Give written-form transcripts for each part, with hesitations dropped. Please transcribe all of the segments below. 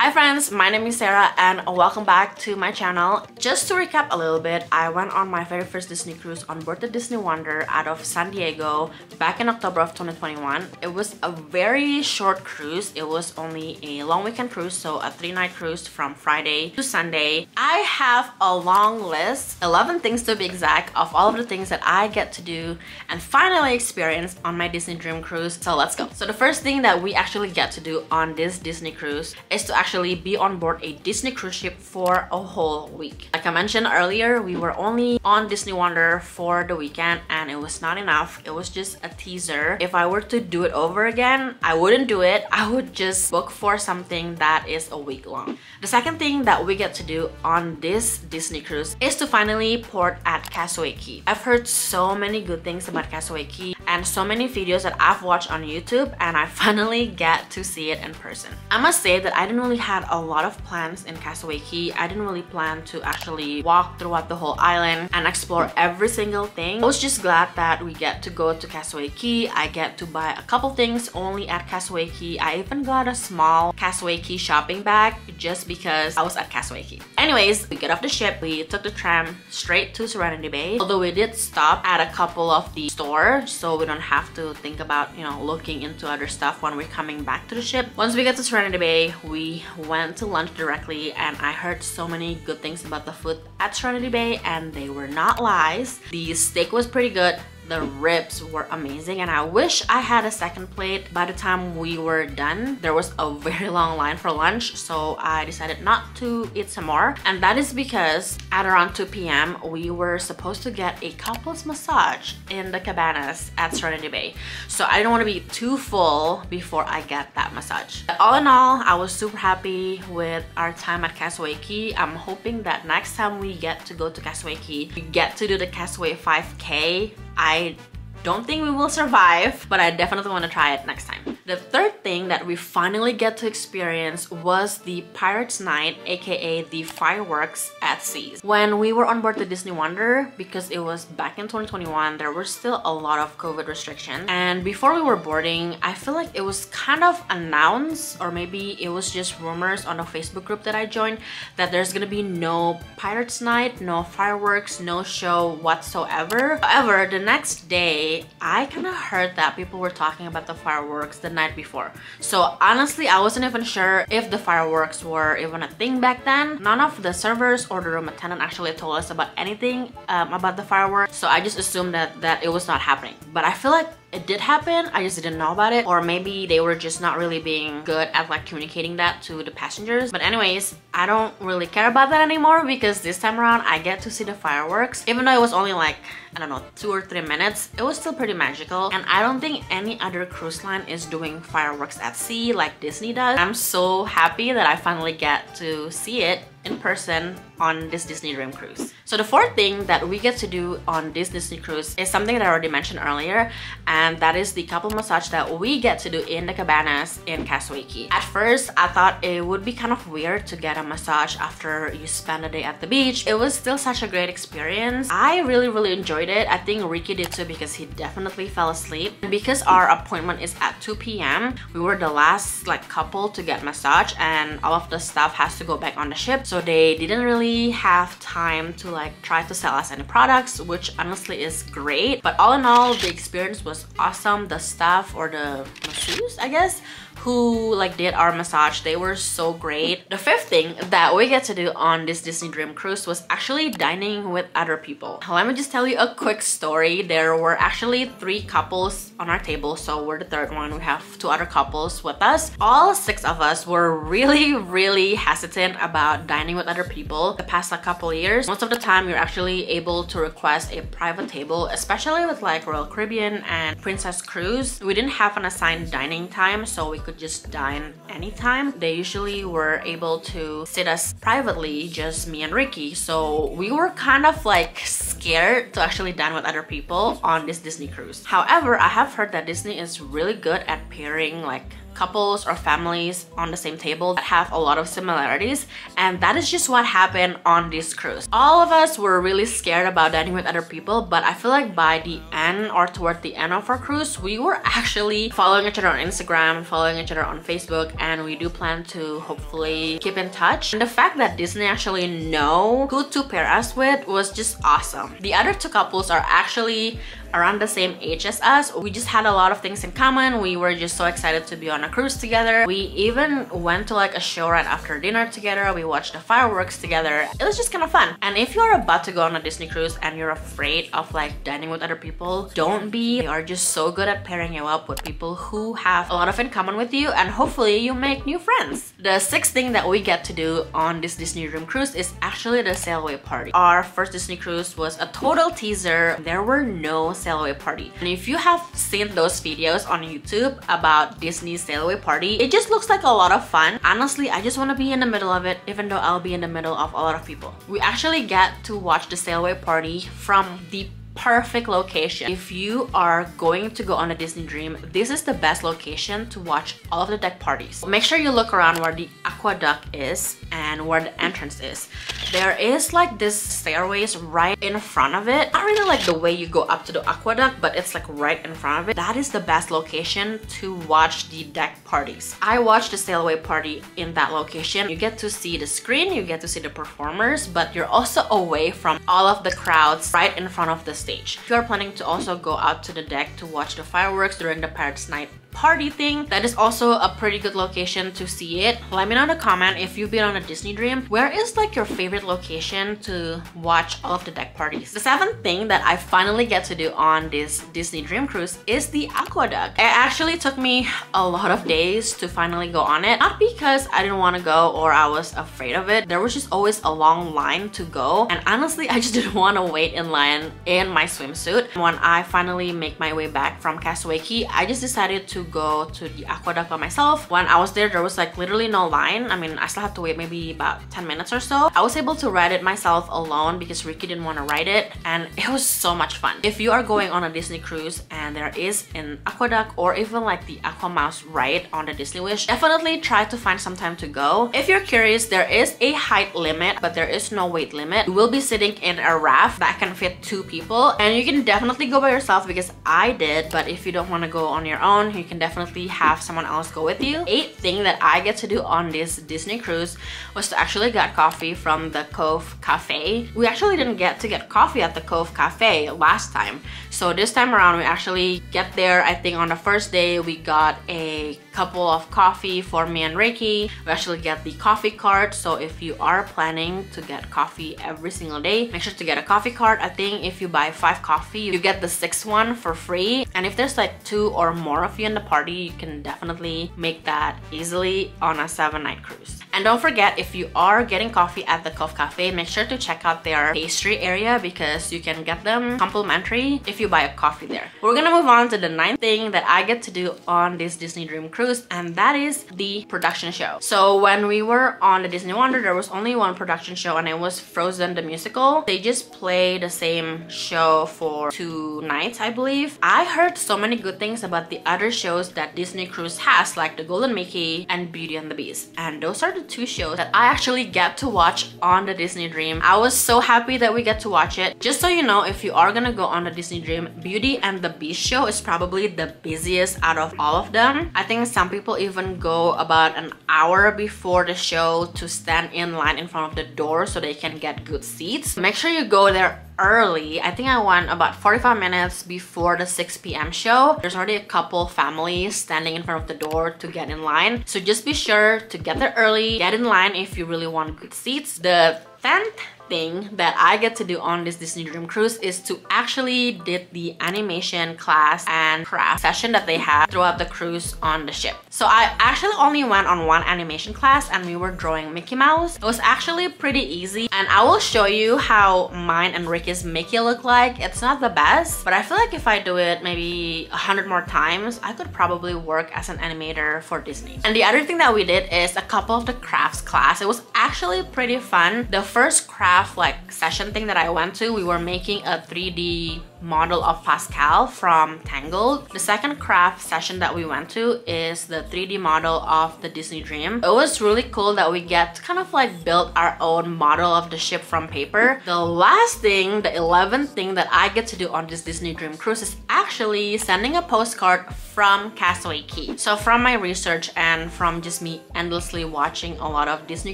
Hi friends, my name is Sarah and welcome back to my channel. Just to recap a little bit, I went on my very first Disney cruise on board the Disney Wonder out of San Diego back in October of 2021. It was a very short cruise. It was only a long weekend cruise, so a 3-night cruise from Friday to Sunday. I have a long list, 11 things to be exact, of all of the things that I get to do and finally experience on my Disney Dream Cruise. So let's go. So the first thing that we actually get to do on this Disney cruise is to actually be on board a Disney cruise ship for a whole week. Like I mentioned earlier, we were only on Disney Wonder for the weekend and it was not enough. It was just a teaser. If I were to do it over again, I wouldn't do it. I would just book for something that is a week long. The second thing that we get to do on this Disney cruise is to finally port at Castaway Cay. I've heard so many good things about Castaway Cay and so many videos that I've watched on YouTube, and I finally get to see it in person. I must say that I didn't really have a lot of plans in Castaway Cay. I didn't really plan to actually walk throughout the whole island and explore every single thing. I was just glad that we get to go to Castaway Cay. I get to buy a couple things only at Castaway Cay. I even got a small Castaway Cay shopping bag just because I was at Castaway Cay. Anyways, we get off the ship. We took the tram straight to Serenity Bay, although we did stop at a couple of the stores so we don't have to think about, you know, looking into other stuff when we're coming back to the ship. Once we get to Serenity Bay, we went to lunch directly, and I heard so many good things about the food at Serenity Bay, and they were not lies. The steak was pretty good. The ribs were amazing, and I wish I had a second plate. By the time we were done, there was a very long line for lunch, so I decided not to eat some more. And that is because at around 2 p.m. we were supposed to get a couples massage in the cabanas at Serenity Bay. So I didn't want to be too full before I get that massage. But all in all, I was super happy with our time at Castaway Cay. I'm hoping that next time we get to go to Castaway Cay, we get to do the Castaway 5K. I don't think we will survive, but I definitely want to try it next time. The third thing that we finally get to experience was the Pirates Night, aka the fireworks at sea. When we were on board the Disney Wonder, because it was back in 2021, there were still a lot of COVID restrictions. And before we were boarding, I feel like it was kind of announced, or maybe it was just rumors on a Facebook group that I joined, that there's gonna be no Pirates Night, no fireworks, no show whatsoever. However, the next day, I kind of heard that people were talking about the fireworks the night before. So honestly, I wasn't even sure if the fireworks were even a thing back then. None of the servers or the room attendant actually told us about anything about the fireworks. So I just assumed that it was not happening. But I feel like it did happen, I just didn't know about it, or maybe they were just not really being good at like communicating that to the passengers. But anyways, I don't really care about that anymore because this time around I get to see the fireworks. Even though it was only like, I don't know, 2 or 3 minutes, it was still pretty magical. And I don't think any other cruise line is doing fireworks at sea like Disney does. I'm so happy that I finally get to see it in person on this Disney Dream Cruise. So the fourth thing that we get to do on this Disney Cruise is something that I already mentioned earlier, and that is the couple massage that we get to do in the cabanas in Castaway Cay. At first, I thought it would be kind of weird to get a massage after you spend a day at the beach. It was still such a great experience. I really enjoyed it. I think Ricky did too because he definitely fell asleep. And because our appointment is at 2 p.m, we were the last like couple to get massage, and all of the stuff has to go back on the ship. So they didn't really have time to like try to sell us any products, which honestly is great. But all in all, the experience was awesome. The staff, or the masseuse, I guess, who like did our massage, they were so great. The fifth thing that we get to do on this Disney Dream Cruise was actually dining with other people. Let me just tell you a quick story. There were actually 3 couples on our table, so we're the third one. We have 2 other couples with us. All 6 of us were really hesitant about dining with other people the past like couple years. Most of the time you're actually able to request a private table, especially with like Royal Caribbean and Princess Cruise. We didn't have an assigned dining time, so we could just dine anytime. They usually were able to sit us privately, just me and Ricky. So we were kind of like scared to actually dine with other people on this Disney cruise. However, I have heard that Disney is really good at pairing like couples or families on the same table that have a lot of similarities, and that is just what happened on this cruise. All of us were really scared about dining with other people, but I feel like by the end or toward the end of our cruise, we were actually following each other on Instagram, following each other on Facebook, and we do plan to hopefully keep in touch. And the fact that Disney actually know who to pair us with was just awesome. The other two couples are actually around the same age as us. We just had a lot of things in common. We were just so excited to be on a cruise together. We even went to like a show right after dinner together. We watched the fireworks together. It was just kind of fun. And if you're about to go on a Disney cruise and you're afraid of like dining with other people, don't be. They are just so good at pairing you up with people who have a lot of in common with you, and hopefully you make new friends. The sixth thing that we get to do on this Disney Dream cruise is actually the sail away party. Our first Disney cruise was a total teaser. There were no sail away party. And if you have seen those videos on YouTube about Disney's sail away party, it just looks like a lot of fun. Honestly, I just want to be in the middle of it, even though I'll be in the middle of a lot of people. We actually get to watch the sail away party from the perfect location. If you are going to go on a Disney Dream, this is the best location to watch all of the deck parties. Make sure you look around where the AQUADUCK is and where the entrance is. There is like this stairways right in front of it. Not really like the way you go up to the AQUADUCK, but it's like right in front of it. That is the best location to watch the deck parties. I watched the sail away party in that location. You get to see the screen, you get to see the performers, but you're also away from all of the crowds right in front of the stage. If you are planning to also go out to the deck to watch the fireworks during the Pirates Night party thing, that is also a pretty good location to see it. Let me know in the comment if you've been on a Disney Dream. Where is like your favorite location to watch all of the deck parties? The seventh thing that I finally get to do on this Disney Dream cruise is the AQUADUCK. It actually took me a lot of days to finally go on it. Not because I didn't want to go or I was afraid of it. There was just always a long line to go, and honestly I just didn't want to wait in line in my swimsuit. When I finally make my way back from Castaway Cay, I just decided to go to the AQUADUCK by myself. When I was there was like literally no line. I mean, I still had to wait maybe about 10 minutes or so. I was able to ride it myself alone because Ricky didn't want to ride it, and it was so much fun. If you are going on a Disney cruise and there is an AQUADUCK or even like the Aquamouse ride on the Disney Wish, definitely try to find some time to go. If you're curious, there is a height limit, but there is no weight limit. You will be sitting in a raft that can fit 2 people, and you can definitely go by yourself because I did, but if you don't want to go on your own, you can definitely have someone else go with you. Eighth thing that I get to do on this Disney cruise was to actually get coffee from the COVE cafe. We actually didn't get to get coffee at the COVE cafe last time, so this time around we actually get there. I think on the first day we got a couple of coffee for me and Ricky. We actually get the coffee cart, so if you are planning to get coffee every single day, make sure to get a coffee cart. I think if you buy 5 coffee, you get the 6th one for free, and if there's like 2 or more of you in the party, you can definitely make that easily on a 7-night cruise. And don't forget, if you are getting coffee at the COVE cafe, make sure to check out their pastry area because you can get them complimentary if you buy a coffee there. We're gonna move on to the 9th thing that I get to do on this Disney Dream cruise, and that is the production show. So when we were on the Disney Wonder, there was only one production show, and it was Frozen the musical. They just play the same show for 2 nights, I believe. I heard so many good things about the other shows that Disney Cruise has, like the Golden Mickey and Beauty and the Beast, and those are the 2 shows that I actually get to watch on the Disney Dream. I was so happy that we get to watch it. Just so you know, if you are gonna go on the Disney Dream, Beauty and the Beast show is probably the busiest out of all of them. I think some people even go about an hour before the show to stand in line in front of the door so they can get good seats. Make sure you go there early. I think I went about 45 minutes before the 6 p.m. show. There's already a couple families standing in front of the door to get in line, so just be sure to get there early, get in line if you really want good seats. The 10th thing that I get to do on this Disney Dream cruise is to actually did the animation class and craft session that they have throughout the cruise on the ship. So I actually only went on 1 animation class, and we were drawing Mickey Mouse. It was actually pretty easy, and I will show you how mine and Ricky's Mickey look like. It's not the best, but I feel like if I do it maybe 100 more times, I could probably work as an animator for Disney. And the other thing that we did is a couple of the crafts class. It was actually pretty fun. The first craft like session thing that I went to, we were making a 3D model of Pascal from Tangled. The second craft session that we went to is the 3D model of the Disney Dream. It was really cool that we get to kind of like build our own model of the ship from paper. The last thing, the 11th thing that I get to do on this Disney Dream cruise is actually sending a postcard from Castaway Cay. So from my research and from just me endlessly watching a lot of Disney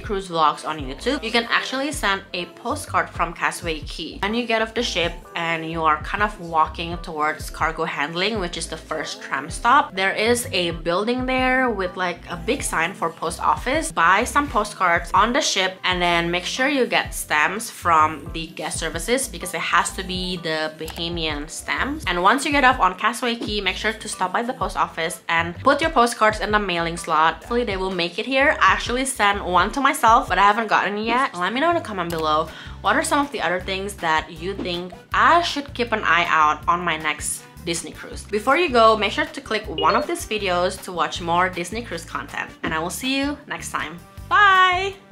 cruise vlogs on YouTube, you can actually send a postcard from Castaway Cay. When you get off the ship and you are kind of walking towards cargo handling, which is the first tram stop, there is a building there with like a big sign for post office. Buy some postcards on the ship and then make sure you get stamps from the guest services because it has to be the Bahamian stamps. And once you get off on Castaway Cay, make sure to stop by the post office and put your postcards in the mailing slot. Hopefully they will make it here. I actually sent one to myself, but I haven't gotten it yet. Let me know in the comment below, what are some of the other things that you think I should keep an eye out on my next Disney cruise? Before you go, make sure to click one of these videos to watch more Disney cruise content, and I will see you next time. Bye!